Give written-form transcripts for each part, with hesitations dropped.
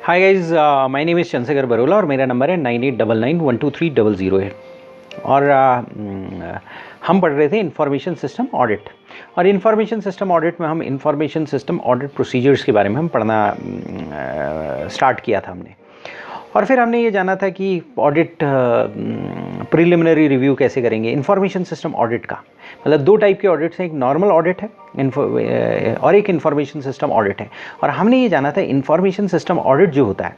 Hi guys, my name is Chandrashekhar बरोला और मेरा number है 9899123008। और हम पढ़ रहे थे इंफॉर्मेशन सिस्टम ऑडिट। और इंफॉर्मेशन सिस्टम ऑडिट में हम इंफॉर्मेशन सिस्टम ऑडिट प्रोसीजर्स के बारे में हम पढ़ना स्टार्ट किया था हमने। और फिर हमने ये जाना था कि ऑडिट प्रिलिमिनरी रिव्यू कैसे करेंगे इंफॉर्मेशन सिस्टम ऑडिट का। मतलब दो टाइप के ऑडिट्स हैं, एक नॉर्मल ऑडिट है और एक इंफॉर्मेशन सिस्टम ऑडिट है। और हमने ये जाना था इंफॉर्मेशन सिस्टम ऑडिट जो होता है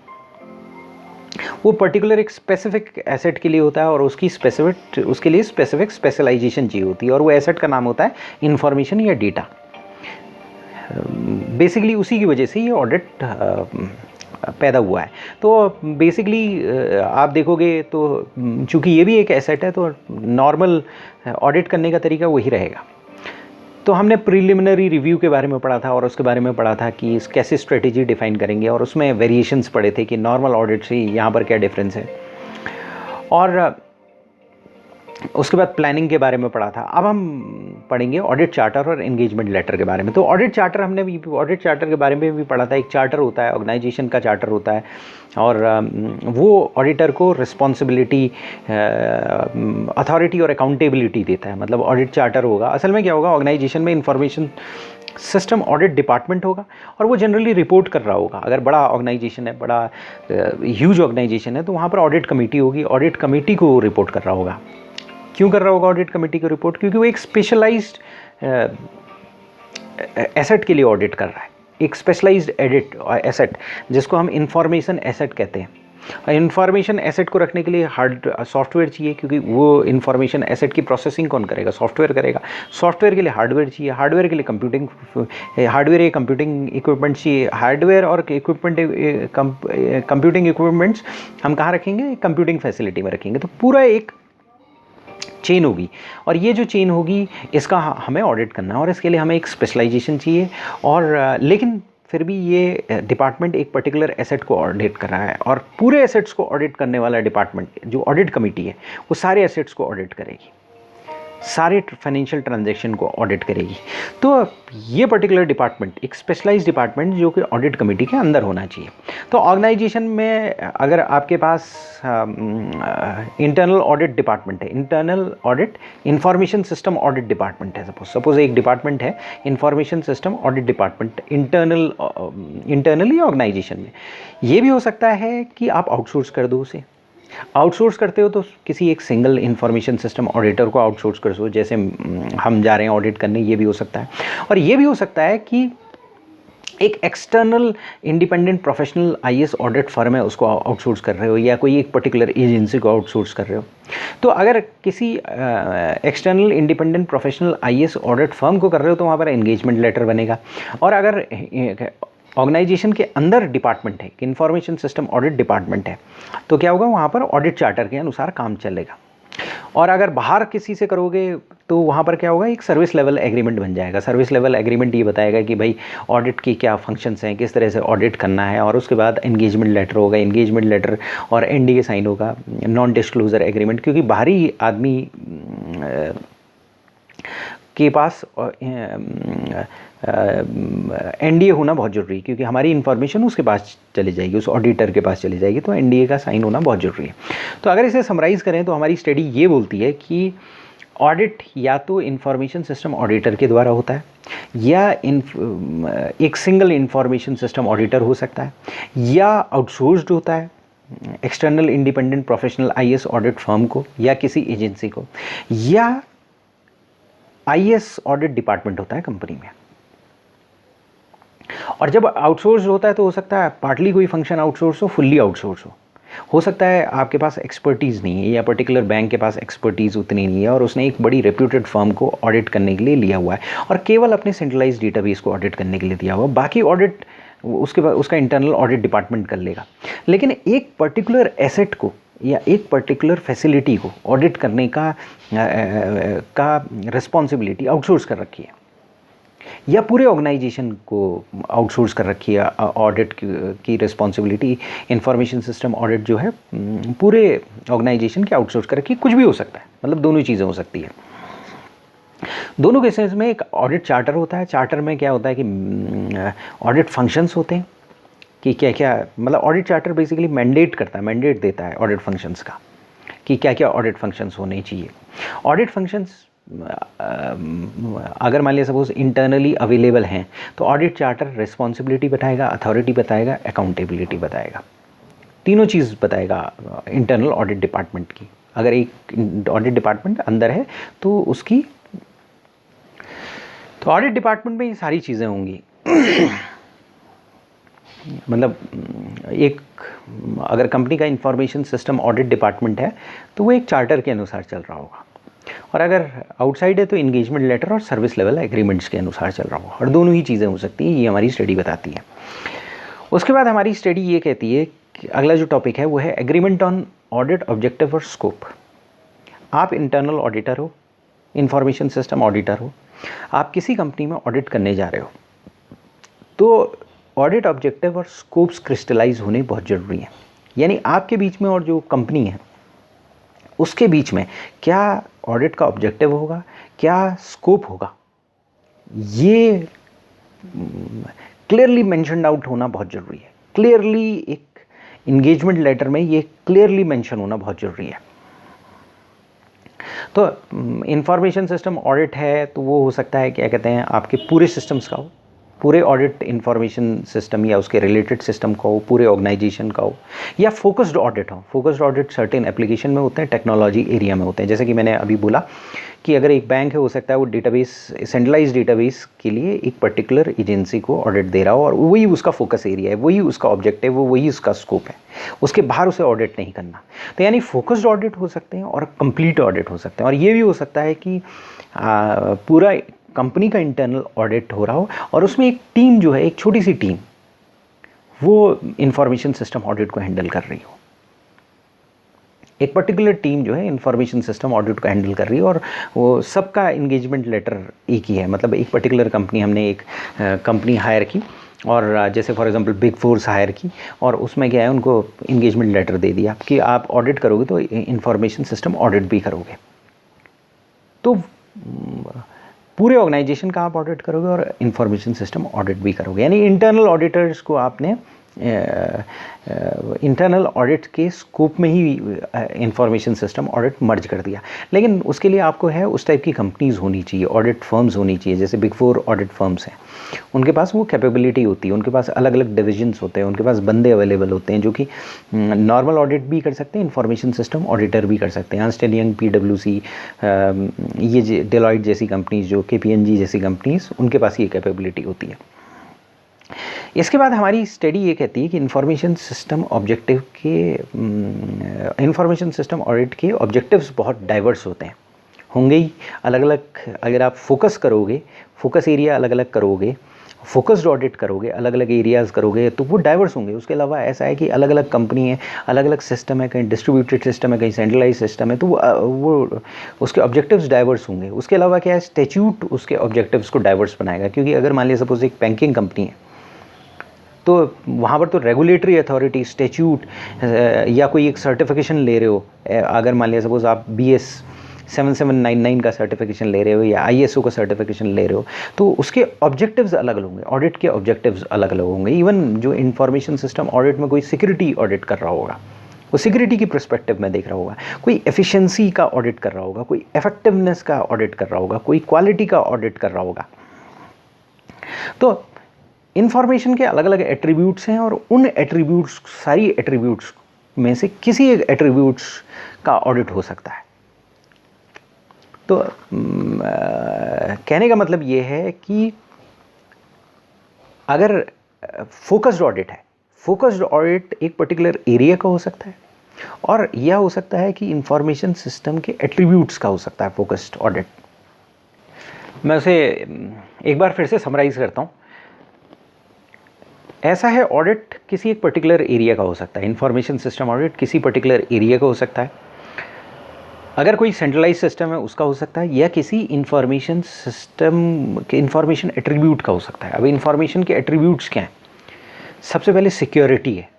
वो पर्टिकुलर एक स्पेसिफिक एसेट के लिए होता है और उसके लिए स्पेसिफिक स्पेशलाइजेशन चाहिए होती है, और वो एसेट का नाम होता है इंफॉर्मेशन या डेटा। बेसिकली उसी की वजह से ये ऑडिट पैदा हुआ है। तो बेसिकली आप देखोगे तो चूंकि ये भी एक एसेट है तो नॉर्मल ऑडिट करने का तरीका वही रहेगा। तो हमने प्रिलिमिनरी रिव्यू के बारे में पढ़ा था और उसके बारे में पढ़ा था कि कैसे स्ट्रेटेजी डिफाइन करेंगे, और उसमें वेरिएशंस पढ़े थे कि नॉर्मल ऑडिट से यहाँ पर क्या डिफरेंस है। और उसके बाद प्लानिंग के बारे में पढ़ा था। अब हम पढ़ेंगे ऑडिट चार्टर और एंगेजमेंट लेटर के बारे में। तो ऑडिट चार्टर हमने भी ऑडिट चार्टर के बारे में भी पढ़ा था। एक चार्टर होता है, ऑर्गेनाइजेशन का चार्टर होता है, और वो ऑडिटर को रिस्पॉन्सिबिलिटी, अथॉरिटी और अकाउंटेबिलिटी देता है। मतलब ऑडिट चार्टर होगा, असल में क्या होगा, ऑर्गेनाइजेशन में इंफॉर्मेशन सिस्टम ऑडिट डिपार्टमेंट होगा और वो जनरली रिपोर्ट कर रहा होगा। अगर बड़ा ऑर्गेनाइजेशन है, बड़ा ह्यूज ऑर्गेनाइजेशन है, तो वहाँ पर ऑडिट कमेटी होगी, ऑडिट कमेटी को रिपोर्ट कर रहा होगा। क्यों कर रहा होगा ऑडिट कमेटी को रिपोर्ट? क्योंकि वो एक स्पेशलाइज्ड एसेट के लिए ऑडिट कर रहा है, एक स्पेशलाइज्ड एसेट जिसको हम इंफॉर्मेशन एसेट कहते हैं। और इन्फॉर्मेशन एसेट को रखने के लिए सॉफ्टवेयर चाहिए, क्योंकि वो इन्फॉर्मेशन एसेट की प्रोसेसिंग कौन करेगा? सॉफ्टवेयर करेगा। सॉफ्टवेयर के लिए हार्डवेयर चाहिए, हार्डवेयर के लिए हार्डवेयर या कंप्यूटिंग इक्विपमेंट चाहिए। हार्डवेयर और कंप्यूटिंग इक्विपमेंट्स हम कहाँ रखेंगे? कंप्यूटिंग फैसिलिटी में रखेंगे। तो पूरा एक चेन होगी, और ये जो चेन होगी इसका हमें ऑडिट करना है, और इसके लिए हमें एक स्पेशलाइजेशन चाहिए। और लेकिन फिर भी ये डिपार्टमेंट एक पर्टिकुलर एसेट को ऑडिट कर रहा है, और पूरे एसेट्स को ऑडिट करने वाला डिपार्टमेंट जो ऑडिट कमेटी है वो सारे एसेट्स को ऑडिट करेगी, सारे फाइनेंशियल ट्रांजैक्शन को ऑडिट करेगी। तो ये पर्टिकुलर डिपार्टमेंट एक स्पेशलाइज्ड डिपार्टमेंट जो कि ऑडिट कमेटी के अंदर होना चाहिए। तो ऑर्गेनाइजेशन में अगर आपके पास इंटरनल ऑडिट डिपार्टमेंट है, internal audit information system audit department है, सपोज एक डिपार्टमेंट है information system audit department internally organisation में। ये भी हो सकता है कि आप आउटसोर्स कर दो उसे। आउटसोर्स करते हो तो किसी एक सिंगल इंफॉर्मेशन सिस्टम ऑडिटर को आउटसोर्स कर दो, जैसे हम जा रहे हैं ऑडिट करने, ये भी हो सकता है। और ये भी हो सकता है कि एक external independent professional IAS audit firm है उसको आउटसोर्स कर रहे हो, या कोई एक पर्टिकुलर एजेंसी को आउटसोर्स कर रहे हो। तो अगर किसी external independent professional IAS audit firm को कर रहे हो तो वहाँ पर एंगेजमेंट लेटर बनेगा। और अगर ऑर्गेनाइजेशन के अंदर डिपार्टमेंट है, इंफॉर्मेशन सिस्टम ऑडिट डिपार्टमेंट है, तो क्या होगा, वहाँ पर ऑडिट चार्टर के अनुसार काम चलेगा। और अगर बाहर किसी से करोगे तो वहाँ पर क्या होगा, एक सर्विस लेवल एग्रीमेंट बन जाएगा। सर्विस लेवल एग्रीमेंट ये बताएगा कि भाई ऑडिट की क्या फंक्शंस हैं, किस तरह से ऑडिट करना है। और उसके बाद एंगेजमेंट लेटर होगा, एंगेजमेंट लेटर और एनडीए साइन होगा, नॉन डिस्क्लोजर एग्रीमेंट, क्योंकि बाहरी आदमी के पास एनडीए होना बहुत ज़रूरी है, क्योंकि हमारी इन्फॉर्मेशन उसके पास चली जाएगी, उस ऑडिटर के पास चली जाएगी, तो एनडीए का साइन होना बहुत ज़रूरी है। तो अगर इसे समराइज़ करें तो हमारी स्टडी ये बोलती है कि ऑडिट या तो इंफॉर्मेशन सिस्टम ऑडिटर के द्वारा होता है, या एक सिंगल इंफॉर्मेशन सिस्टम ऑडिटर हो सकता है, या आउटसोर्स्ड होता है external independent professional IAS audit firm को या किसी एजेंसी को, या आईएएस ऑडिट डिपार्टमेंट होता है कंपनी में। और जब आउटसोर्स होता है तो हो सकता है पार्टली कोई फंक्शन आउटसोर्स हो, फुल्ली आउटसोर्स हो सकता है आपके पास एक्सपर्टीज़ नहीं है, या पर्टिकुलर बैंक के पास एक्सपर्टीज़ उतनी नहीं है और उसने एक बड़ी रेप्यूटेड फर्म को ऑडिट करने के लिए लिया हुआ है और केवल अपने सेंट्रलाइज्ड डेटाबेस को ऑडिट करने के लिए दिया हुआ, बाकी ऑडिट उसके बाद उसका इंटरनल ऑडिट डिपार्टमेंट कर लेगा। लेकिन एक पर्टिकुलर एसेट को या एक पर्टिकुलर फैसिलिटी को ऑडिट करने का रिस्पॉन्सिबिलिटी आउटसोर्स कर रखी है, या पूरे ऑर्गेनाइजेशन को आउटसोर्स कर रखी है ऑडिट की रिस्पॉन्सिबिलिटी। इंफॉर्मेशन सिस्टम ऑडिट जो है पूरे ऑर्गेनाइजेशन की आउटसोर्स कर रखी है। कुछ भी हो सकता है, मतलब दोनों चीज़ें हो सकती है। दोनों केसेस में एक ऑडिट चार्टर होता है। चार्टर में क्या होता है कि ऑडिट फंक्शंस होते हैं, कि क्या क्या, मतलब ऑडिट चार्टर बेसिकली मैंडेट करता है, मैंडेट देता है ऑडिट फंक्शंस का कि क्या क्या ऑडिट फंक्शंस होने चाहिए। ऑडिट फंक्शंस अगर मान लिया सपोज इंटरनली अवेलेबल हैं तो ऑडिट चार्टर रिस्पॉन्सिबिलिटी बताएगा, अथॉरिटी बताएगा, अकाउंटेबिलिटी बताएगा, तीनों चीज़ बताएगा इंटरनल ऑडिट डिपार्टमेंट की। अगर एक ऑडिट डिपार्टमेंट अंदर है तो उसकी, तो ऑडिट डिपार्टमेंट में ये सारी चीज़ें होंगी। मतलब एक, अगर कंपनी का इंफॉर्मेशन सिस्टम ऑडिट डिपार्टमेंट है तो वो एक चार्टर के अनुसार चल रहा होगा, और अगर आउटसाइड है तो इंगेजमेंट लेटर और सर्विस लेवल एग्रीमेंट्स के अनुसार चल रहा होगा, और दोनों ही चीज़ें हो सकती हैं, ये हमारी स्टडी बताती है। उसके बाद हमारी स्टडी ये कहती है कि अगला जो टॉपिक है वो है एग्रीमेंट ऑन ऑडिट ऑब्जेक्टिव और स्कोप। आप इंटरनल ऑडिटर हो, इंफॉर्मेशन सिस्टम ऑडिटर हो, आप किसी कंपनी में ऑडिट करने जा रहे हो, तो ऑडिट ऑब्जेक्टिव और स्कोप्स क्रिस्टलाइज होने बहुत ज़रूरी हैं। यानी आपके बीच में और जो कंपनी है उसके बीच में क्या ऑडिट का ऑब्जेक्टिव होगा, क्या स्कोप होगा, ये क्लियरली मेंशनड आउट होना बहुत ज़रूरी है। क्लियरली एक इंगेजमेंट लेटर में ये क्लियरली मेंशन होना बहुत ज़रूरी है। तो इंफॉर्मेशन सिस्टम ऑडिट है तो वो हो सकता है, क्या कहते हैं, आपके पूरे सिस्टम्स का हो, पूरे ऑडिट इंफॉर्मेशन सिस्टम या उसके रिलेटेड सिस्टम का हो, पूरे ऑर्गेनाइजेशन का हो, या फोकस्ड ऑडिट हो। फोकस्ड ऑडिट सर्टेन एप्लीकेशन में होते हैं, टेक्नोलॉजी एरिया में होते हैं। जैसे कि मैंने अभी बोला कि अगर एक बैंक है, हो सकता है वो डेटाबेस, सेंट्रलाइज डेटाबेस के लिए एक पर्टिकुलर एजेंसी को ऑडिट दे रहा हो और वही उसका फोकस एरिया है, वही उसका ऑब्जेक्टिव, वही उसका स्कोप है, उसके बाहर उसे ऑडिट नहीं करना। तो यानी फोकस्ड ऑडिट हो सकते हैं और कंप्लीट ऑडिट हो सकते हैं। और ये भी हो सकता है कि पूरा कंपनी का इंटरनल ऑडिट हो रहा हो और उसमें एक टीम जो है, एक छोटी सी टीम, वो इंफॉर्मेशन सिस्टम ऑडिट को हैंडल कर रही हो। एक पर्टिकुलर टीम जो है इंफॉर्मेशन सिस्टम ऑडिट को हैंडल कर रही है और वो सबका इंगेजमेंट लेटर एक ही है। मतलब एक पर्टिकुलर कंपनी, हमने एक कंपनी हायर की और जैसे for example big fours hire की, और उसमें क्या है, उनको इंगेजमेंट लेटर दे दिया कि आप ऑडिट करोगे तो इंफॉर्मेशन सिस्टम ऑडिट भी करोगे। तो पूरे ऑर्गेनाइजेशन का आप ऑडिट करोगे और इंफॉर्मेशन सिस्टम ऑडिट भी करोगे। यानी इंटरनल ऑडिटर्स को आपने इंटरनल ऑडिट के स्कोप में ही इंफॉर्मेशन सिस्टम ऑडिट मर्ज कर दिया। लेकिन उसके लिए आपको है उस टाइप की कंपनीज़ होनी चाहिए, ऑडिट फर्म्स होनी चाहिए। जैसे बिग फोर ऑडिट फर्म्स हैं, उनके पास वो कैपेबिलिटी होती है, उनके पास अलग अलग डिविजन्स होते हैं, उनके पास बंदे अवेलेबल होते हैं जो कि नॉर्मल ऑडिट भी कर सकते हैं, इंफॉर्मेशन सिस्टम ऑडिटर भी कर सकते हैं। अर्न्स्ट एंड यंग, PwC, ये डेलॉइट जैसी कंपनीज़, जो KPMG जैसी कंपनीज़, उनके पास ये कैपेबिलिटी होती है। इसके बाद हमारी स्टडी ये कहती है कि इंफॉर्मेशन सिस्टम ऑब्जेक्टिव के, इंफॉर्मेशन सिस्टम ऑडिट के ऑब्जेक्टिव्स बहुत डाइवर्स होते हैं, होंगे ही अलग अलग। अगर आप फोकस करोगे, फोकस एरिया अलग अलग करोगे, फोकस्ड ऑडिट करोगे, अलग अलग एरियाज़ करोगे, तो वो डाइवर्स होंगे। उसके अलावा ऐसा है कि अलग अलग कंपनी है, अलग अलग सिस्टम है, कहीं डिस्ट्रीब्यूटेड सिस्टम है, कहीं सेंट्रलाइज सिस्टम है, तो वो उसके ऑब्जेक्टिव्स डाइवर्स होंगे। उसके अलावा क्या है, स्टैट्यूट उसके ऑब्जेक्टिव्स को डाइवर्स बनाएगा। क्योंकि अगर मान लिया सपोज एक बैंकिंग कंपनी है तो वहाँ पर तो रेगुलेटरी अथॉरिटी, स्टैट्यूट या कोई एक सर्टिफिकेशन ले रहे हो, अगर मान लिया सपोज आप BS 7799 का सर्टिफिकेशन ले रहे हो या ISO का सर्टिफिकेशन ले रहे हो, तो उसके ऑब्जेक्टिव्स अलग अलग होंगे, ऑडिट के ऑब्जेक्टिव्स अलग अलग होंगे। इवन जो इंफॉर्मेशन सिस्टम ऑडिट में कोई सिक्योरिटी ऑडिट कर रहा होगा, वो सिक्योरिटी की पर्सपेक्टिव में देख रहा होगा, कोई एफिशिएंसी का ऑडिट कर रहा होगा, कोई इफेक्टिवनेस का ऑडिट कर रहा होगा, कोई क्वालिटी का ऑडिट कर रहा होगा। तो इंफॉर्मेशन के अलग अलग एट्रीब्यूट्स हैं और उन एट्रीब्यूट्स, सारी एट्रीब्यूट्स में से किसी एक एट्रीब्यूट्स का ऑडिट हो सकता है। तो कहने का मतलब ये है कि अगर फोकस्ड ऑडिट है, फोकस्ड ऑडिट एक पर्टिकुलर एरिया का हो सकता है, और यह हो सकता है कि इंफॉर्मेशन सिस्टम के एट्रीब्यूट्स का हो सकता है फोकस्ड ऑडिट। मैं उसे एक बार फिर से समराइज करता हूँ। ऐसा है, ऑडिट किसी एक पर्टिकुलर एरिया का हो सकता है, इंफॉर्मेशन सिस्टम ऑडिट किसी पर्टिकुलर एरिया का हो सकता है। अगर कोई सेंट्रलाइज सिस्टम है उसका हो सकता है, या किसी इंफॉर्मेशन सिस्टम के इंफॉर्मेशन एट्रीब्यूट का हो सकता है। अब इंफॉर्मेशन के एट्रीब्यूट्स क्या हैं? सबसे पहले सिक्योरिटी है।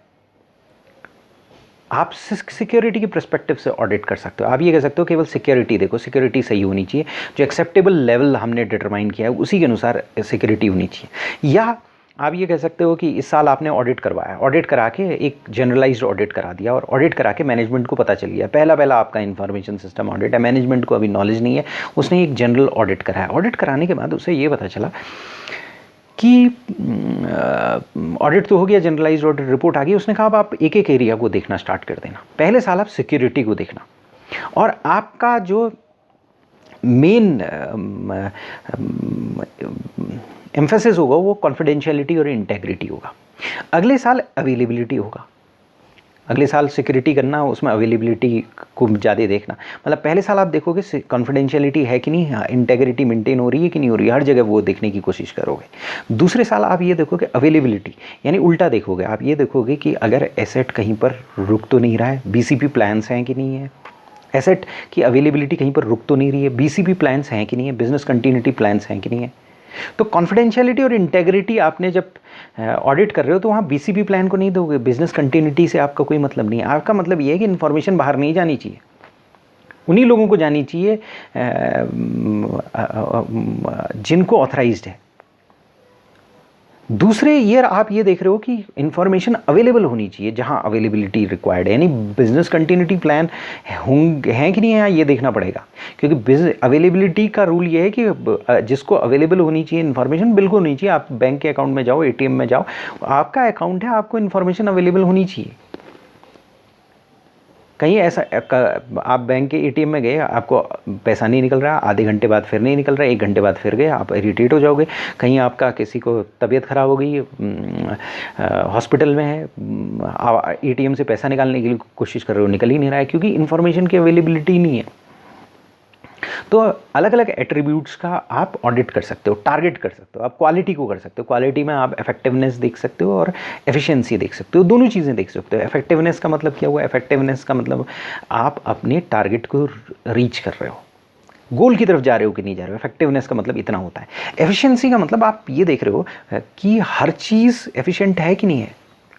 आप सिक्योरिटी के पर्सपेक्टिव से ऑडिट कर सकते हो। आप ये कह सकते हो केवल सिक्योरिटी देखो, सिक्योरिटी सही होनी चाहिए, जो एक्सेप्टेबल लेवल हमने डिटरमाइन किया है उसी के अनुसार सिक्योरिटी होनी चाहिए। या आप ये कह सकते हो कि इस साल आपने ऑडिट करवाया, ऑडिट करा के एक जनरलाइज्ड ऑडिट करा दिया और ऑडिट करा के मैनेजमेंट को पता चल गया, पहला आपका इन्फॉर्मेशन सिस्टम ऑडिट है, मैनेजमेंट को अभी नॉलेज नहीं है, उसने एक जनरल ऑडिट कराया। ऑडिट कराने के बाद उसे ये पता चला कि ऑडिट तो हो गया, जनरलाइज्ड ऑडिट रिपोर्ट आ गई, उसने कहा अब आप एक एक एरिया को देखना स्टार्ट कर देना। पहले साल आप सिक्योरिटी को देखना और आपका जो मेन एम्फेसिस होगा वो कॉन्फिडेंशियलिटी और इंटेग्रिटी होगा। अगले साल अवेलेबिलिटी होगा, अगले साल सिक्योरिटी करना, उसमें अवेलेबिलिटी को ज़्यादा देखना। मतलब पहले साल आप देखोगे कॉन्फिडेंशियलिटी है कि नहीं, इंटेग्रिटी मेंटेन हो रही है कि नहीं हो रही है, हर जगह वो देखने की कोशिश करोगे। दूसरे साल आप ये देखोगे अवेलेबिलिटी, यानी उल्टा देखोगे, आप ये देखोगे कि अगर एसेट कहीं पर रुक तो नहीं रहा है, बीसीपी प्लान्स हैं कि नहीं है, एसेट की अवेलेबिलिटी कहीं पर रुक तो नहीं रही है, बीसीपी प्लान्स हैं कि नहीं है, बिजनेस कंटिन्यूटी प्लान्स हैं कि नहीं है। तो कॉन्फिडेंशियलिटी और इंटेग्रिटी आपने जब ऑडिट कर रहे हो तो वहाँ बीसीपी प्लान को नहीं दोगे, बिजनेस कंटिन्यूटी से आपका कोई मतलब नहीं है। आपका मतलब ये है कि इन्फॉर्मेशन बाहर नहीं जानी चाहिए, उन्हीं लोगों को जानी चाहिए जिनको ऑथराइज्ड है। दूसरे ईयर आप ये देख रहे हो कि इन्फॉर्मेशन अवेलेबल होनी चाहिए जहाँ अवेलेबिलिटी रिक्वायर्ड है, यानी बिजनेस कंटिन्यूटी प्लान हैं कि नहीं है ये देखना पड़ेगा, क्योंकि अवेलेबिलिटी का रूल ये है कि जिसको अवेलेबल होनी चाहिए इन्फॉर्मेशन बिल्कुल होनी चाहिए। आप बैंक के अकाउंट में जाओ, एटीएम में जाओ, आपका अकाउंट है, आपको इन्फॉर्मेशन अवेलेबल होनी चाहिए। कहीं ऐसा आप बैंक के एटीएम में गए, आपको पैसा नहीं निकल रहा, आधे घंटे बाद फिर नहीं निकल रहा, 1 घंटे बाद फिर गए, आप इरिटेट हो जाओगे। कहीं आपका किसी को तबीयत ख़राब हो गई, हॉस्पिटल में है, एटीएम से पैसा निकालने के लिए कोशिश कर रहे हो, निकल ही नहीं रहा है क्योंकि इन्फॉर्मेशन की अवेलेबिलिटी नहीं है। तो अलग अलग एट्रीब्यूट्स का आप ऑडिट कर सकते हो, टारगेट कर सकते हो, आप क्वालिटी को कर सकते हो। क्वालिटी में आप इफेक्टिवनेस देख सकते हो और एफिशिएंसी देख सकते हो, दोनों चीज़ें देख सकते हो। इफेक्टिवनेस का मतलब क्या हुआ? इफेक्टिवनेस का मतलब आप अपने टारगेट को रीच कर रहे हो, गोल की तरफ जा रहे हो कि नहीं जा रहे हो। इफेक्टिवनेस का मतलब इतना होता है। एफिशिएंसी का मतलब आप ये देख रहे हो कि हर चीज़ एफिशिएंट है कि नहीं है,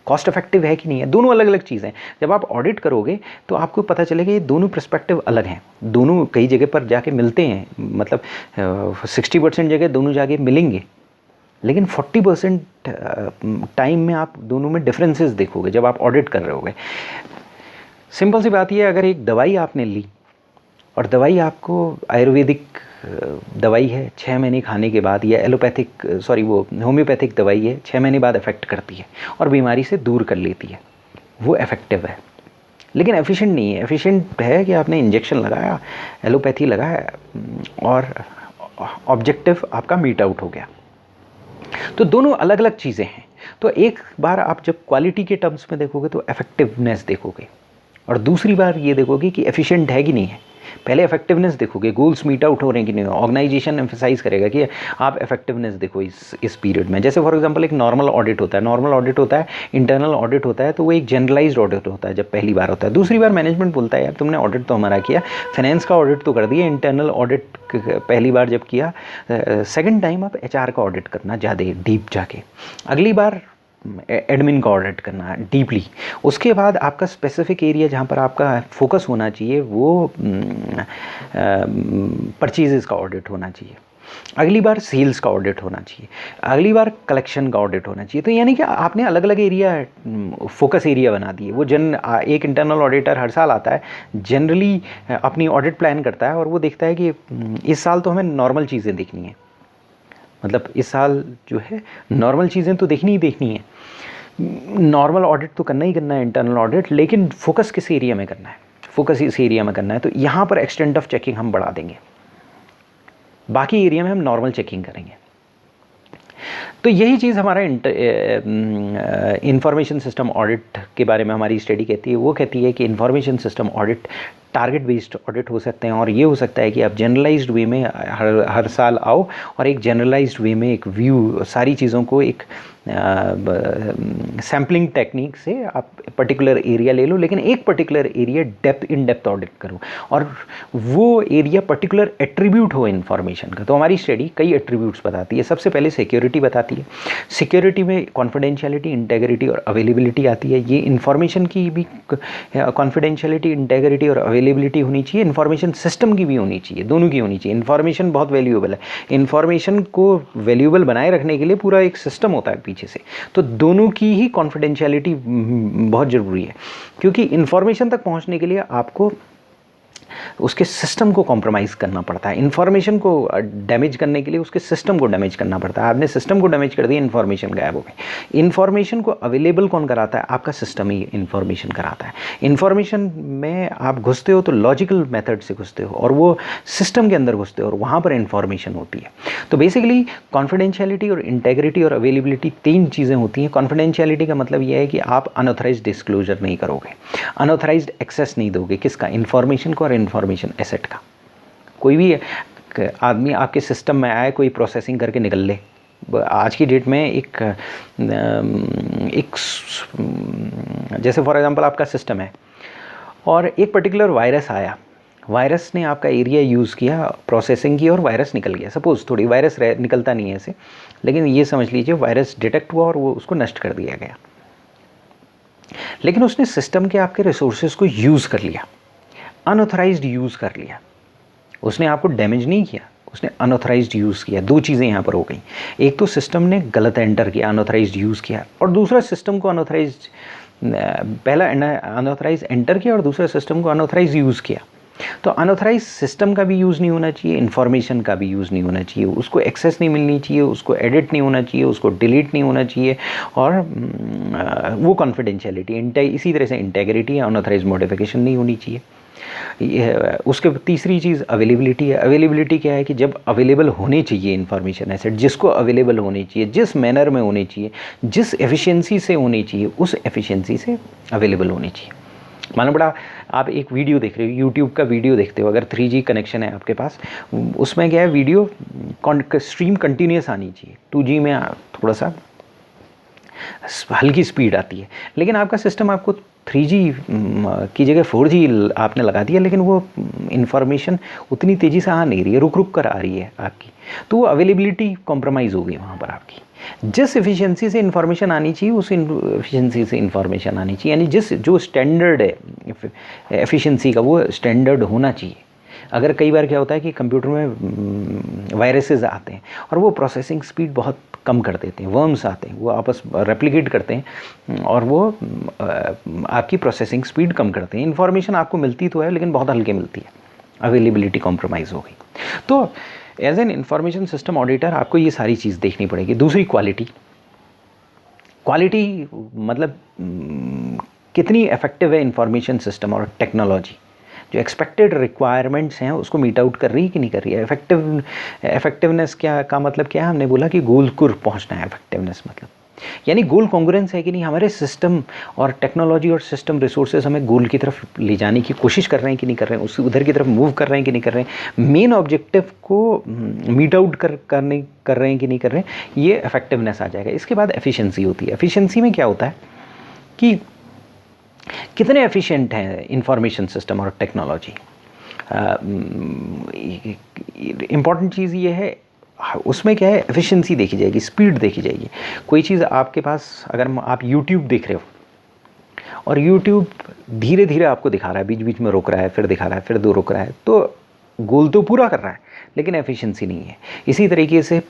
कॉस्ट इफेक्टिव है कि नहीं है। दोनों अलग अलग चीज़ें। जब आप ऑडिट करोगे तो आपको पता चलेगा ये दोनों पर्सपेक्टिव अलग हैं, दोनों कई जगह पर जाके मिलते हैं। मतलब 60% जगह दोनों जाके मिलेंगे, लेकिन 40% टाइम में आप दोनों में डिफरेंसेस देखोगे जब आप ऑडिट कर रहे होगे। सिंपल सी बात ये है, अगर एक दवाई आपने ली और दवाई आपको आयुर्वेदिक दवाई है, 6 महीने खाने के बाद, या वो होम्योपैथिक दवाई है, 6 महीने बाद इफेक्ट करती है और बीमारी से दूर कर लेती है, वो इफेक्टिव है। लेकिन एफिशिएंट नहीं है। एफिशिएंट है कि आपने इंजेक्शन लगाया, एलोपैथी लगाया और ऑब्जेक्टिव आपका मीट आउट हो गया। तो दोनों अलग अलग चीज़ें हैं। तो एक बार आप जब क्वालिटी के टर्म्स में देखोगे तो इफेक्टिवनेस देखोगे, और दूसरी बार ये देखोगे कि एफिशिएंट है कि नहीं है। पहले इफेक्टिवनेस देखोगे, गोल्स मीट आउट हो रहे हैं कि नहीं। ऑर्गेनाइजेशन एम्फेसाइज करेगा कि आप इफेक्टिवनेस देखो इस पीरियड में। जैसे फॉर एग्जांपल एक नॉर्मल ऑडिट होता है, नॉर्मल ऑडिट होता है, इंटरनल ऑडिट होता है, तो वो एक जनरलाइज्ड ऑडिट होता है जब पहली बार होता है। दूसरी बार मैनेजमेंट बोलता है यार तुमने ऑडिट तो हमारा किया, फाइनेंस का ऑडिट तो कर दिया, इंटरनल ऑडिट पहली बार जब किया, सेकेंड टाइम आप HR का ऑडिट करना ज़्यादा डीप जाके, अगली बार एडमिन का ऑडिट करना डीपली। उसके बाद आपका स्पेसिफिक एरिया जहाँ पर आपका फोकस होना चाहिए वो परचेजेस का ऑडिट होना चाहिए, अगली बार सेल्स का ऑडिट होना चाहिए, अगली बार कलेक्शन का ऑडिट होना चाहिए। तो यानी कि आपने अलग अलग एरिया, फोकस एरिया बना दिए। वो एक इंटरनल ऑडिटर हर साल आता है, जनरली अपनी ऑडिट प्लान करता है और वो देखता है कि इस साल तो हमें नॉर्मल चीज़ें देखनी है, मतलब इस साल जो है नॉर्मल चीज़ें तो देखनी ही देखनी है, नॉर्मल ऑडिट तो करना ही करना है, इंटरनल ऑडिट, लेकिन फोकस किस एरिया में करना है, फोकस इस एरिया में करना है। तो यहाँ पर एक्सटेंट ऑफ चेकिंग हम बढ़ा देंगे, बाकी एरिया में हम नॉर्मल चेकिंग करेंगे। तो यही चीज़ हमारा इंफॉर्मेशन सिस्टम ऑडिट के बारे में हमारी स्टडी कहती है। वो कहती है कि information system audit target based audit हो सकते हैं, और ये हो सकता है कि आप जनरलाइज्ड वे में हर साल आओ और एक जनरलाइज्ड वे में एक व्यू, सारी चीज़ों को एक सैम्पलिंग टेक्निक से आप पर्टिकुलर एरिया ले लो, लेकिन एक particular area in depth audit करो, और वो एरिया पर्टिकुलर एट्रीब्यूट हो इन्फॉर्मेशन का। तो हमारी स्टडी कई एट्रीब्यूट्स बताती है। सबसे पहले सिक्योरिटी बताती है। सिक्योरिटी में कॉन्फिडेंशियलिटी, इंटेग्रिटी और अवेलेबिलिटी आती है। ये इन्फॉर्मेशन की भी कॉन्फिडेंशियलिटी, इंटेग्रिटी और अवेलेबिलिटी होनी चाहिए, इन्फॉर्मेशन सिस्टम की भी होनी चाहिए, दोनों की होनी चाहिए। इन्फॉर्मेशन बहुत वैल्यूएबल है, इन्फॉर्मेशन को वैल्यूएबल बनाए रखने के लिए पूरा एक सिस्टम होता है पीछे। पीछे से। तो दोनों की ही कॉन्फिडेंशियलिटी बहुत ज़रूरी है, क्योंकि इन्फॉर्मेशन तक पहुंचने के लिए आपको उसके सिस्टम को कॉम्प्रोमाइज़ करना पड़ता है। इन्फॉर्मेशन को डैमेज करने के लिए उसके सिस्टम को डैमेज करना पड़ता है। आपने सिस्टम को डैमेज कर दिया, इन्फॉर्मेशन गायब हो गई। इन्फॉर्मेशन को अवेलेबल कौन कराता है? आपका सिस्टम ही इन्फॉर्मेशन कराता है। इन्फॉर्मेशन में आप घुसते हो तो लॉजिकल मेथड से घुसते हो, और वो सिस्टम के अंदर घुसते हो, और वहाँ पर इन्फॉर्मेशन होती है। तो बेसिकली कॉन्फिडेंशियलिटी और इंटेग्रिटी और अवेलेबिलिटी 3 चीज़ें होती हैं। कॉन्फिडेंशियलिटी का मतलब यह है कि आप अनऑथराइज्ड डिस्क्लोजर नहीं करोगे, अनऑथराइज्ड एक्सेस नहीं दोगे। किसका? इन्फॉर्मेशन को और इन्फॉर्मेशन एसेट का। कोई भी आदमी आपके सिस्टम में आए, कोई प्रोसेसिंग करके निकल ले। आज की डेट में एक जैसे फॉर एग्जांपल आपका सिस्टम है और एक पर्टिकुलर वायरस आया, वायरस ने आपका एरिया यूज़ किया, प्रोसेसिंग की, और वायरस निकल गया। सपोज़ थोड़ी वायरस निकलता नहीं है ऐसे, लेकिन ये समझ लीजिए वायरस डिटेक्ट हुआ और वो उसको नष्ट कर दिया गया। लेकिन उसने सिस्टम के आपके रिसोर्सेज को यूज़ कर लिया, अनऑथराइज्ड यूज़ कर लिया। उसने आपको डैमेज नहीं किया, उसने अनऑथराइज्ड यूज़ किया। 2 चीज़ें यहाँ पर हो गई। एक तो सिस्टम ने गलत एंटर किया, अनऑथराइज्ड यूज़ किया, और दूसरा सिस्टम को अनऑथराइज्ड, पहला अनऑथराइज्ड एंटर किया और दूसरा सिस्टम को अनऑथराइज्ड यूज़ किया। तो अनऑथराइज सिस्टम का भी यूज़ नहीं होना चाहिए, इन्फॉर्मेशन का भी यूज़ नहीं होना चाहिए, उसको एक्सेस नहीं मिलनी चाहिए, उसको एडिट नहीं होना चाहिए, उसको डिलीट नहीं होना चाहिए, और वो कॉन्फिडेंशियलिटी, इसी तरह से इंटेग्रिटी या अनऑथराइज मॉडिफिकेशन नहीं होनी चाहिए। उसके तीसरी चीज़ अवेलेबिलिटी है। अवेलेबिलिटी क्या है कि जब अवेलेबल होने चाहिए इन्फॉर्मेशन एसेट, जिसको अवेलेबल होने चाहिए, जिस मैनर में होने चाहिए, जिस एफिशिएंसी से होनी चाहिए, उस एफिशिएंसी से अवेलेबल होनी चाहिए। मानो बड़ा आप एक वीडियो देख रहे हो, यूट्यूब का वीडियो देखते हो, अगर 3G कनेक्शन है आपके पास, उसमें क्या है, वीडियो स्ट्रीम कंटिन्यूस आनी चाहिए। 2G में थोड़ा सा हल्की स्पीड आती है, लेकिन आपका सिस्टम आपको 3G की जगह 4G आपने लगा दिया, लेकिन वो इन्फॉर्मेशन उतनी तेज़ी से आ नहीं रही है, रुक रुक कर आ रही है आपकी। तो वो अवेलेबिलिटी कॉम्प्रोमाइज़ हो गई वहाँ पर आपकी। जिस एफिशिएंसी से इन्फॉर्मेशन आनी चाहिए, उस एफिशिएंसी से इन्फॉर्मेशन आनी चाहिए, यानी जो स्टैंडर्ड है एफिशिएंसी का, वो स्टैंडर्ड होना चाहिए। अगर कई बार क्या होता है कि कंप्यूटर में वायरसेस आते हैं और वो प्रोसेसिंग स्पीड बहुत कम कर देते हैं, वर्म्स आते हैं, वो आपस रेप्लिकेट करते हैं और वो आपकी प्रोसेसिंग स्पीड कम करते हैं। इन्फॉर्मेशन आपको मिलती तो है, लेकिन बहुत हल्के मिलती है, अवेलेबिलिटी कॉम्प्रोमाइज़ हो गई। तो as an information system auditor आपको ये सारी चीज़ देखनी पड़ेगी। दूसरी क्वालिटी मतलब कितनी इफेक्टिव है इंफॉर्मेशन सिस्टम और टेक्नोलॉजी, जो एक्सपेक्टेड रिक्वायरमेंट्स हैं उसको मीट आउट कर रही है कि नहीं कर रही है। इफेक्टिवनेस का मतलब क्या है? हमने बोला कि गोल को पहुंचना है। इफेक्टिवनेस मतलब यानी गोल कॉन्ग्रुएंस है कि नहीं, हमारे सिस्टम और टेक्नोलॉजी और सिस्टम रिसोर्सेज हमें गोल की तरफ ले जाने की कोशिश कर रहे हैं कि नहीं कर रहे हैं, उससे उधर की तरफ मूव कर रहे हैं कि नहीं कर रहे हैं, मेन ऑब्जेक्टिव को मीट आउट कर रहे हैं कि नहीं कर रहे हैं, ये इफेक्टिवनेस आ जाएगा। इसके बाद एफिशिएंसी होती है। एफिशिएंसी में क्या होता है कि कितने एफिशिएंट हैं इंफॉर्मेशन सिस्टम और टेक्नोलॉजी। इम्पॉर्टेंट चीज़ ये है, उसमें क्या है, एफिशिएंसी देखी जाएगी, स्पीड देखी जाएगी। कोई चीज़ आपके पास, अगर आप यूट्यूब देख रहे हो और यूट्यूब धीरे धीरे आपको दिखा रहा है, बीच बीच में रोक रहा है, फिर दिखा रहा है, फिर दो रोक रहा है, तो गोल तो पूरा कर रहा है लेकिन एफिशिएंसी नहीं है। इसी तरीके से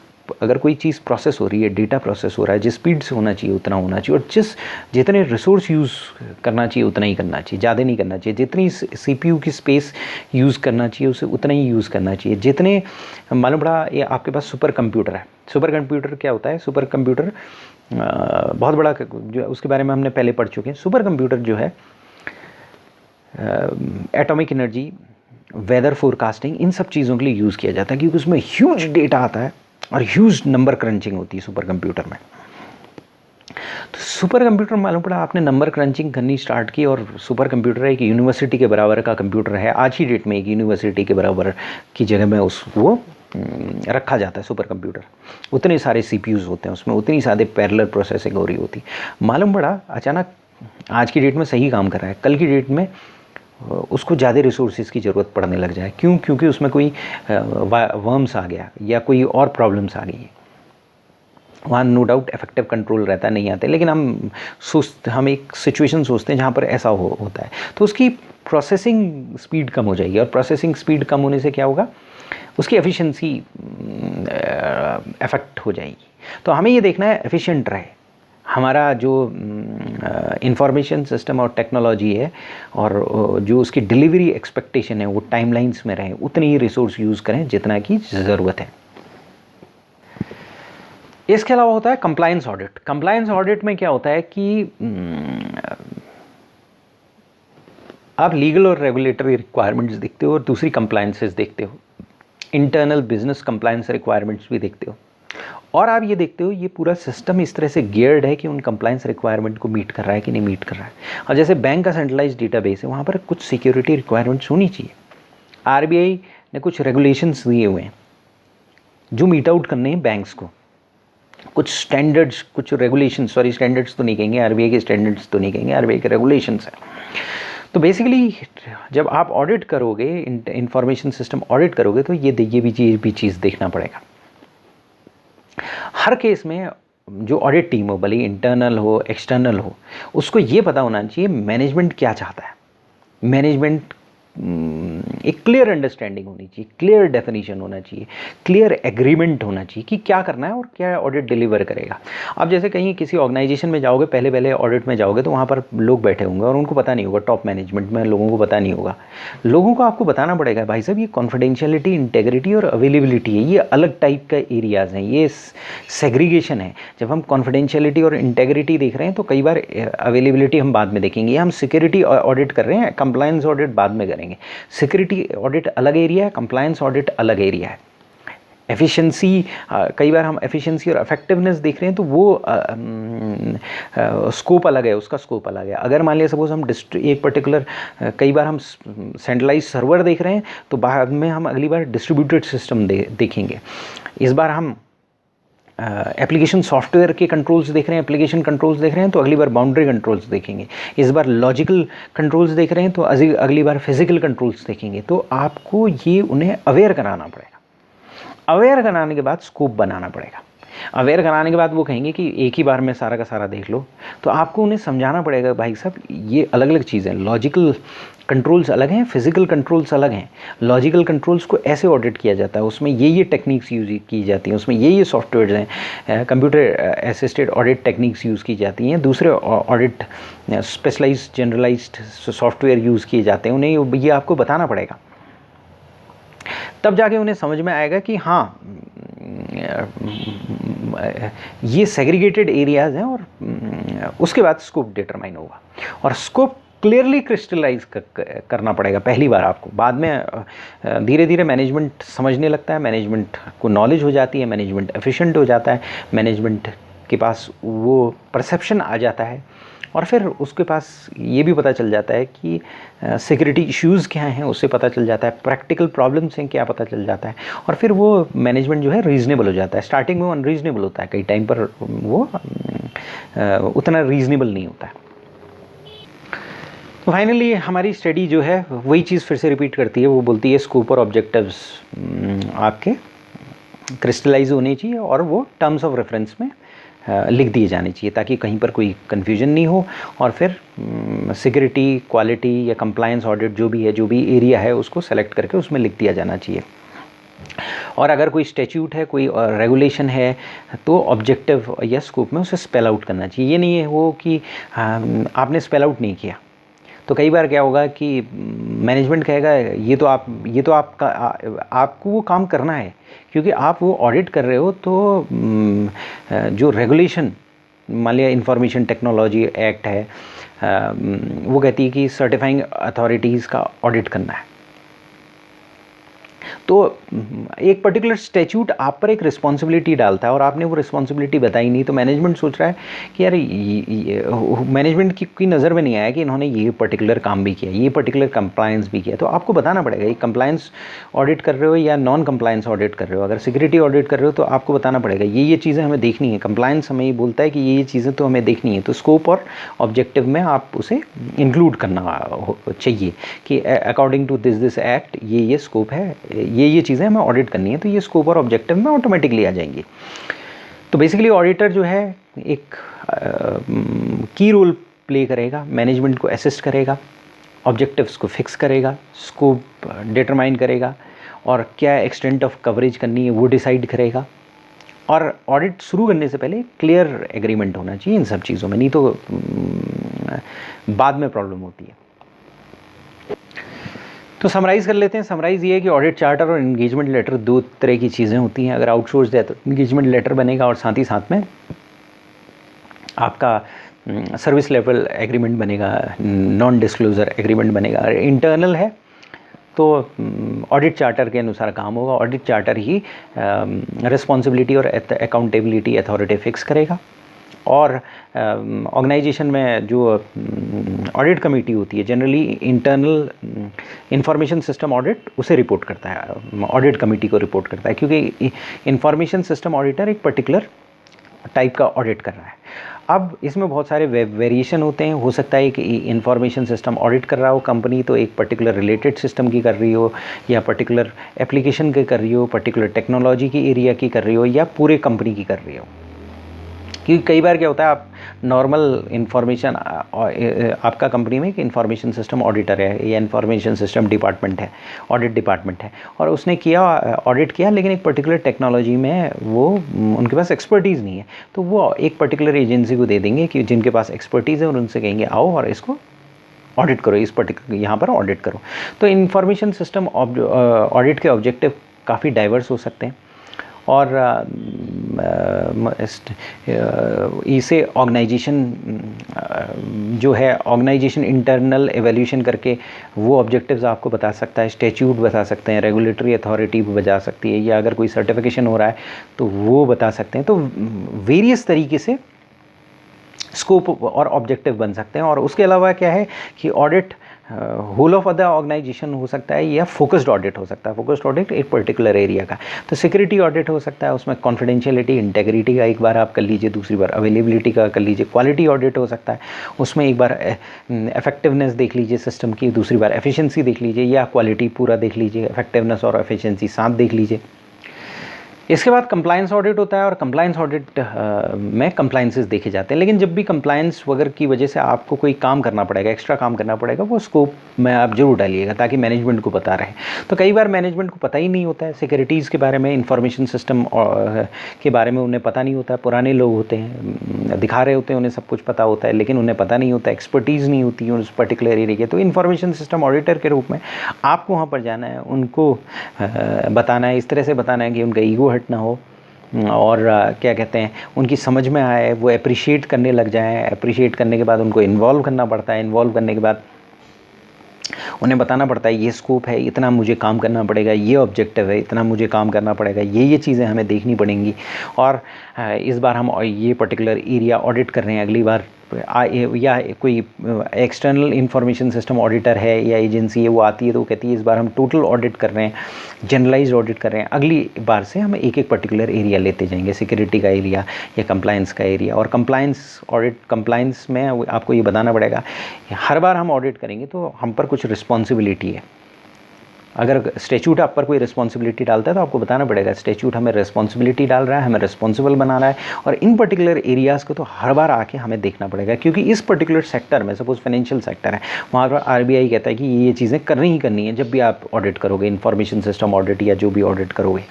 अगर कोई चीज़ प्रोसेस हो रही है, डेटा प्रोसेस हो रहा है, जिस स्पीड से होना चाहिए उतना होना चाहिए, और जितने रिसोर्स यूज़ करना चाहिए उतना ही करना चाहिए, ज़्यादा नहीं करना चाहिए। जितनी CPU की स्पेस यूज़ करना चाहिए उसे उतना ही यूज़ करना चाहिए। जितने मालूम पड़ा, ये आपके पास सुपर कंप्यूटर है। सुपर कंप्यूटर क्या होता है? सुपर कंप्यूटर बहुत बड़ा, जो उसके बारे में हमने पहले पढ़ चुके हैं। सुपर कंप्यूटर जो है एटॉमिक एनर्जी, वेदर फोरकास्टिंग, इन सब चीज़ों के लिए यूज़ किया जाता है, क्योंकि उसमें ह्यूज डेटा आता है और ह्यूज नंबर क्रंचिंग होती है सुपर कंप्यूटर में। तो सुपर कंप्यूटर मालूम पड़ा, आपने नंबर क्रंचिंग करनी स्टार्ट की, और सुपर कंप्यूटर एक यूनिवर्सिटी के बराबर का कंप्यूटर है। आज ही डेट में एक यूनिवर्सिटी के बराबर की जगह में वो रखा जाता है सुपर कंप्यूटर। उतने सारे CPUs होते हैं उसमें, उतनी सारे पैरेलल प्रोसेसिंग हो रही होती। मालूम पड़ा अचानक आज की डेट में सही काम कर रहा है, कल की डेट में उसको ज़्यादा रिसोर्सेज की ज़रूरत पड़ने लग जाए। क्यों? क्योंकि उसमें कोई वर्म्स आ गया या कोई और प्रॉब्लम्स आ गई। वहाँ नो डाउट इफेक्टिव कंट्रोल रहता नहीं आते, लेकिन हम एक सिचुएशन सोचते हैं जहाँ पर ऐसा होता है, तो उसकी प्रोसेसिंग स्पीड कम हो जाएगी, और प्रोसेसिंग स्पीड कम होने से क्या होगा, उसकी एफिशिएंसी अफेक्ट हो जाएगी। तो हमें ये देखना है एफिशिएंट रहे, हमारा जो इंफॉर्मेशन सिस्टम और टेक्नोलॉजी है और जो उसकी डिलीवरी एक्सपेक्टेशन है वो टाइमलाइंस में रहे, उतनी ही रिसोर्स यूज़ करें जितना की ज़रूरत है। इसके अलावा होता है कंप्लायंस ऑडिट। कंप्लायंस ऑडिट में क्या होता है कि आप लीगल और रेगुलेटरी रिक्वायरमेंट्स देखते हो और दूसरी कंप्लायंसेस देखते हो, इंटरनल बिजनेस कंप्लायंस रिक्वायरमेंट्स भी देखते हो, और आप ये देखते हो ये पूरा सिस्टम इस तरह से गियर्ड है कि उन कंप्लायंस रिक्वायरमेंट को मीट कर रहा है कि नहीं मीट कर रहा है। और जैसे बैंक का सेंट्रलाइज डेटाबेस है, वहाँ पर कुछ सिक्योरिटी रिक्वायरमेंट्स होनी चाहिए। आरबीआई ने कुछ रेगुलेशंस दिए हुए हैं जो मीट आउट करने हैं बैंक्स को, कुछ स्टैंडर्ड्स, कुछ रेगुलेशंस, सॉरी स्टैंडर्ड्स तो नहीं कहेंगे, आरबीआई के स्टैंडर्ड्स तो नहीं कहेंगे, आरबीआई के रेगुलेशंस हैं। तो बेसिकली जब आप ऑडिट करोगे, इंफॉर्मेशन सिस्टम ऑडिट करोगे, तो ये भी चीज़ देखना पड़ेगा। हर केस में जो ऑडिट टीम हो, भले इंटरनल हो एक्सटर्नल हो, उसको ये पता होना चाहिए मैनेजमेंट क्या चाहता है। मैनेजमेंट एक क्लियर अंडरस्टैंडिंग होनी चाहिए, क्लियर डेफिनेशन होना चाहिए, क्लियर एग्रीमेंट होना चाहिए कि क्या करना है और क्या ऑडिट डिलीवर करेगा। आप जैसे कहीं किसी ऑर्गेनाइजेशन में जाओगे, पहले ऑडिट में जाओगे तो वहाँ पर लोग बैठे होंगे और उनको पता नहीं होगा, टॉप मैनेजमेंट में लोगों को पता नहीं होगा। लोगों को आपको बताना पड़ेगा भाई साहब ये कॉन्फिडेंशियलिटी, इंटेग्रिटी और अवेलेबिलिटी है, ये अलग टाइप का एरियाज़ हैं, ये सेग्रीगेशन है। जब हम कॉन्फिडेंशियलिटी और इंटेग्रिटी देख रहे हैं तो कई बार अवेलेबिलिटी हम बाद में देखेंगे। हम सिक्योरिटी ऑडिट कर रहे हैं, कंप्लायंस ऑडिट बाद में करेंगे। सिक्योरिटी ऑडिट अलग एरिया है, कंप्लायंस ऑडिट अलग एरिया है। एफिशिएंसी, कई बार हम एफिशिएंसी और इफेक्टिवनेस देख रहे हैं तो वो स्कोप अलग है, उसका स्कोप अलग है। अगर मान लिया सपोज हम एक पर्टिकुलर, कई बार हम सेंट्रलाइज सर्वर देख रहे हैं तो बाद में हम अगली बार डिस्ट्रीब्यूटेड सिस्टम देखेंगे। इस बार हम एप्लीकेशन सॉफ्टवेयर के कंट्रोल्स देख रहे हैं, एप्लीकेशन कंट्रोल्स देख रहे हैं तो अगली बार बाउंड्री कंट्रोल्स देखेंगे। इस बार लॉजिकल कंट्रोल्स देख रहे हैं तो अगली बार फिजिकल कंट्रोल्स देखेंगे। तो आपको ये उन्हें अवेयर कराना पड़ेगा। अवेयर कराने के बाद स्कोप बनाना पड़ेगा। अवेयर कराने के बाद वो कहेंगे कि एक ही बार में सारा का सारा देख लो, तो आपको उन्हें समझाना पड़ेगा भाई साहब ये अलग अलग चीज़ें, लॉजिकल कंट्रोल्स अलग हैं, फिजिकल कंट्रोल्स अलग हैं। लॉजिकल कंट्रोल्स को ऐसे ऑडिट किया जाता है, उसमें ये टेक्निक्स यूज़ की जाती हैं, उसमें ये सॉफ्टवेयर हैं, computer assisted audit techniques use की जाती हैं। दूसरे audit specialised generalised software use किए जाते हैं, उन्हें ये आपको बताना पड़ेगा। तब जाके उन्हें समझ में आएगा कि हाँ ये सेग्रीगेटेड एरियाज़ हैं, और उसके बाद स्कोप डिटरमाइन होगा। और स्कोप क्लियरली क्रिस्टलाइज करना पड़ेगा पहली बार आपको। बाद में धीरे धीरे मैनेजमेंट समझने लगता है, मैनेजमेंट को नॉलेज हो जाती है, मैनेजमेंट एफिशिएंट हो जाता है, मैनेजमेंट के पास वो परसेप्शन आ जाता है, और फिर उसके पास ये भी पता चल जाता है कि सिक्योरिटी इश्यूज़ क्या हैं, उससे पता चल जाता है, प्रैक्टिकल प्रॉब्लम्स हैं क्या पता चल जाता है, और फिर वो मैनेजमेंट जो है रीज़नेबल हो जाता है। स्टार्टिंग में वो अनरीज़नेबल होता है, कई टाइम पर वो उतना रीज़नेबल नहीं होता है। तो फाइनली हमारी स्टडी जो है वही चीज़ फिर से रिपीट करती है, वो बोलती है स्कोप और ऑब्जेक्टिव्स आपके क्रिस्टलाइज होने चाहिए और वो टर्म्स ऑफ रेफरेंस में लिख दिए जाने चाहिए, ताकि कहीं पर कोई कन्फ्यूजन नहीं हो। और फिर सिक्योरिटी, क्वालिटी या कंप्लायंस ऑडिट जो भी है, जो भी एरिया है, उसको सेलेक्ट करके उसमें लिख दिया जाना चाहिए। और अगर कोई स्टैट्यूट है, कोई रेगुलेशन है, तो ऑब्जेक्टिव या स्कोप में उसे स्पेल आउट करना चाहिए। ये नहीं है वो कि आपने स्पेल आउट नहीं किया, तो कई बार क्या होगा कि मैनेजमेंट कहेगा ये तो आपका आपको वो काम करना है, क्योंकि आप वो ऑडिट कर रहे हो। तो जो रेगुलेशन, मान लिया इंफॉर्मेशन टेक्नोलॉजी एक्ट है, वो कहती है कि सर्टिफाइंग अथॉरिटीज़ का ऑडिट करना है। तो एक पर्टिकुलर स्टैट्यूट आप पर एक रिस्पॉन्सिबिलिटी डालता है और आपने वो रिस्पॉन्सिबिलिटी बताई नहीं, तो मैनेजमेंट सोच रहा है कि यार मैनेजमेंट की नज़र में नहीं आया कि इन्होंने ये पर्टिकुलर काम भी किया, ये पर्टिकुलर कंप्लायंस भी किया। तो आपको बताना पड़ेगा ये कंप्लायंस ऑडिट कर रहे हो या नॉन कंप्लायंस ऑडिट कर रहे हो। अगर सिक्योरिटी ऑडिट कर रहे हो तो आपको बताना पड़ेगा ये चीज़ें हमें देखनी है। कंप्लायंस हमें ये बोलता है कि ये चीज़ें तो हमें देखनी है, तो स्कोप और ऑब्जेक्टिव में आप उसे इंक्लूड करना चाहिए कि अकॉर्डिंग टू दिस एक्ट ये स्कोप है, ये चीज़ें हमें ऑडिट करनी है, तो ये स्कोप और ऑब्जेक्टिव में ऑटोमेटिकली आ जाएंगी। तो बेसिकली ऑडिटर जो है एक की रोल प्ले करेगा, मैनेजमेंट को असिस्ट करेगा, ऑब्जेक्टिव्स को फिक्स करेगा, स्कोप डिटरमाइन करेगा, और क्या एक्सटेंट ऑफ कवरेज करनी है वो डिसाइड करेगा, और ऑडिट शुरू करने से पहले क्लियर एग्रीमेंट होना चाहिए इन सब चीज़ों में, नहीं तो बाद में प्रॉब्लम होती है। तो समराइज़ कर लेते हैं। समराइज़ ये है कि ऑडिट चार्टर और इंगेजमेंट लेटर दो तरह की चीज़ें होती हैं। अगर आउटसोर्स है तो इंगेजमेंट लेटर बनेगा और साथ ही साथ में आपका सर्विस लेवल एग्रीमेंट बनेगा, नॉन डिस्क्लोजर एग्रीमेंट बनेगा। इंटरनल है तो ऑडिट चार्टर के अनुसार काम होगा। ऑडिट चार्टर ही रिस्पॉन्सिबिलिटी और अकाउंटेबिलिटी अथॉरिटी फिक्स करेगा। और ऑर्गेनाइजेशन में जो ऑडिट कमेटी होती है, generally internal information system audit उसे रिपोर्ट करता है, ऑडिट कमेटी को रिपोर्ट करता है, क्योंकि इंफॉर्मेशन सिस्टम ऑडिटर एक पर्टिकुलर टाइप का ऑडिट कर रहा है। अब इसमें बहुत सारे वेरिएशन होते हैं। हो सकता है कि इंफॉर्मेशन सिस्टम ऑडिट कर रहा हो कंपनी तो एक पर्टिकुलर रिलेटेड सिस्टम की कर रही हो, या पर्टिकुलर एप्लीकेशन की कर रही हो, पर्टिकुलर टेक्नोलॉजी की एरिया की कर रही हो, या पूरे कंपनी की कर रही हो। क्योंकि कई बार क्या होता है, आप नॉर्मल इन्फॉर्मेशन, आपका कंपनी में एक इन्फॉर्मेशन सिस्टम ऑडिटर है या इन्फॉर्मेशन सिस्टम डिपार्टमेंट है, ऑडिट डिपार्टमेंट है, और उसने किया ऑडिट किया, लेकिन एक पर्टिकुलर टेक्नोलॉजी में वो उनके पास एक्सपर्टीज़ नहीं है, तो वो एक पर्टिकुलर एजेंसी को दे देंगे कि जिनके पास एक्सपर्टीज़ है, और उनसे कहेंगे आओ और इसको ऑडिट करो, इस पर्टिकुलर यहाँ पर ऑडिट करो। तो इन्फॉर्मेशन सिस्टम ऑडिट के ऑब्जेक्टिव काफ़ी डाइवर्स हो सकते हैं, और इसे ऑर्गेनाइजेशन जो है, ऑर्गेनाइजेशन इंटरनल एवल्यूशन करके वो ऑब्जेक्टिव्स आपको बता सकता है, स्टैट्यूट बता सकते हैं, रेगुलेटरी अथॉरिटी बता सकती है, या अगर कोई सर्टिफिकेशन हो रहा है तो वो बता सकते हैं। तो वेरियस तरीके से स्कोप और ऑब्जेक्टिव बन सकते हैं। और उसके अलावा क्या है कि audit whole of other organisation हो सकता है, या फोकस्ड ऑडिट हो सकता है। फोकस्ड ऑडिट एक पर्टिकुलर एरिया का, तो सिक्योरिटी ऑडिट हो सकता है, उसमें कॉन्फिडेंशियलिटी इंटेग्रिटी का एक बार आप कर लीजिए, दूसरी बार अवेलेबिलिटी का कर लीजिए। क्वालिटी ऑडिट हो सकता है, उसमें एक बार इफेक्टिवनेस देख लीजिए सिस्टम की, दूसरी बार एफिशिएंसी देख लीजिए, या क्वालिटी पूरा देख लीजिए, इफेक्टिवनेस और एफिशिएंसी साथ देख लीजिए। इसके बाद कंप्लायंस ऑडिट होता है, और कंप्लायंस ऑडिट में कंप्लायंसेस देखे जाते हैं। लेकिन जब भी कंप्लायंस वगैरह की वजह से आपको कोई काम करना पड़ेगा, एक्स्ट्रा काम करना पड़ेगा, वो स्कोप में आप जरूर डालिएगा ताकि मैनेजमेंट को पता रहे। तो कई बार मैनेजमेंट को पता ही नहीं होता है सिक्योरिटीज़ के बारे में, इंफॉर्मेशन सिस्टम के बारे में उन्हें पता नहीं होता है। पुराने लोग होते हैं, दिखा रहे होते हैं, उन्हें सब कुछ पता होता है, लेकिन उन्हें पता नहीं होता, एक्सपर्टीज़ नहीं होती है उस पर्टिकुलर एरिया की। तो इंफॉर्मेशन सिस्टम ऑडिटर के रूप में आपको वहाँ पर जाना है, उनको बताना है, इस तरह से बताना है कि उनका ईगो हट ना हो, और क्या कहते हैं, उनकी समझ में आए, वो अप्रिशिएट करने लग जाएं। अप्रिशिएट करने के बाद उनको इन्वॉल्व करना पड़ता है। इन्वॉल्व करने के बाद उन्हें बताना पड़ता है ये स्कोप है, इतना मुझे काम करना पड़ेगा, ये ऑब्जेक्टिव है, इतना मुझे काम करना पड़ेगा, ये चीज़ें हमें देखनी पड़ेंगी। और इस बार हम ये पर्टिकुलर एरिया ऑडिट कर रहे हैं, अगली बार या कोई एक्सटर्नल इंफॉर्मेशन सिस्टम ऑडिटर है या एजेंसी है, वो आती है तो वो कहती है इस बार हम टोटल ऑडिट कर रहे हैं, जनरलाइज्ड ऑडिट कर रहे हैं, अगली बार से हम एक एक पर्टिकुलर एरिया लेते जाएंगे, सिक्योरिटी का एरिया या कंप्लायंस का एरिया। और कंप्लायंस ऑडिट, कंप्लायंस में आपको ये बताना पड़ेगा, हर बार हम ऑडिट करेंगे तो हम पर कुछ रिस्पॉन्सिबिलिटी है। अगर स्टैट्यूट आप पर कोई रिस्पॉन्सिबिलिटी डालता है तो आपको बताना पड़ेगा स्टैट्यूट हमें रिस्पॉन्सिबिलिटी डाल रहा है, हमें रिस्पॉन्सिबल बना रहा है, और इन पर्टिकुलर एरियाज़ को तो हर बार आके हमें देखना पड़ेगा। क्योंकि इस पर्टिकुलर सेक्टर में, सपोज फाइनेंशियल सेक्टर है, वहाँ पर आरबीआई कहता है कि ये चीज़ें करनी ही करनी है जब भी आप ऑडिट करोगे, इंफॉर्मेशन सिस्टम ऑडिट या जो भी ऑडिट करोगे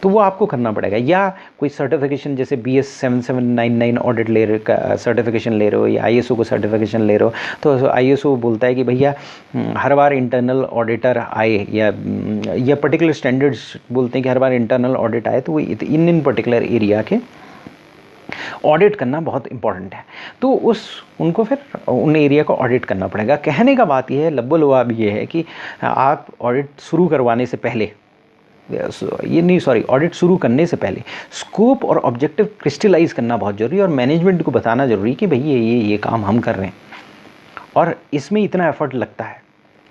तो वो आपको करना पड़ेगा। या कोई सर्टिफिकेशन जैसे BS 7799 ऑडिट ले रहे, सर्टिफिकेशन ले रहे हो, या ISO को सर्टिफिकेशन ले रहे हो, तो ISO बोलता है कि भैया हर बार इंटरनल ऑडिटर आए, या पर्टिकुलर स्टैंडर्ड्स बोलते हैं कि हर बार इंटरनल ऑडिट आए, तो वो इन पर्टिकुलर एरिया के ऑडिट करना बहुत इंपॉर्टेंट है। तो उनको फिर उन एरिया को ऑडिट करना पड़ेगा। कहने का बात ये है, लब्बो-लुआब ये है कि आप ऑडिट शुरू करवाने से पहले, ऑडिट शुरू करने से पहले स्कोप और ऑब्जेक्टिव क्रिस्टलाइज करना बहुत जरूरी है, और मैनेजमेंट को बताना जरूरी है कि भाई ये काम हम कर रहे हैं और इसमें इतना एफर्ट लगता है,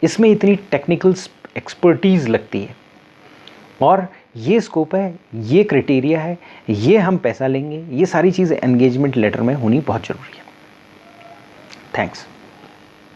इसमें इतनी टेक्निकल एक्सपर्टीज़ लगती है, और ये स्कोप है, ये क्राइटेरिया है, ये हम पैसा लेंगे। ये सारी चीज़ें एंगेजमेंट लेटर में होनी बहुत ज़रूरी है। थैंक्स।